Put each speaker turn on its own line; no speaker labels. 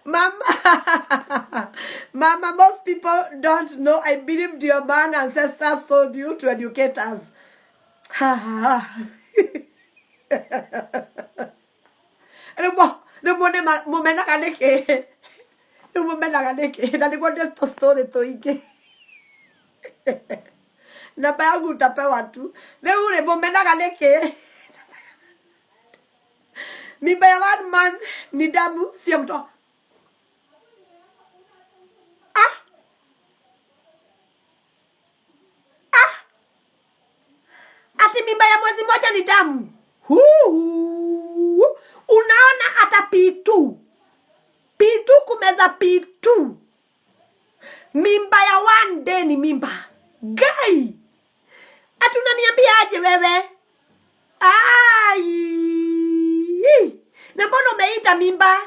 Mama, Mama, most people don't know. I believe your man ancestors told you to educate us. Mumena kaneke. Mumena kaneke. Na niko ndio story toike. Na bayangu utapewa tu. Na ule mumena kaneke. Mimba ya 1 month ni damu sio mtoto. Ati mimba ya mwezi moja ni damu. Unaona hata pitu. Pitu kumeza pitu. Mimba ya 1 day ni mimba. Gai. Ati unaniambia aje wewe? Ai. Na mbona umeita mimba?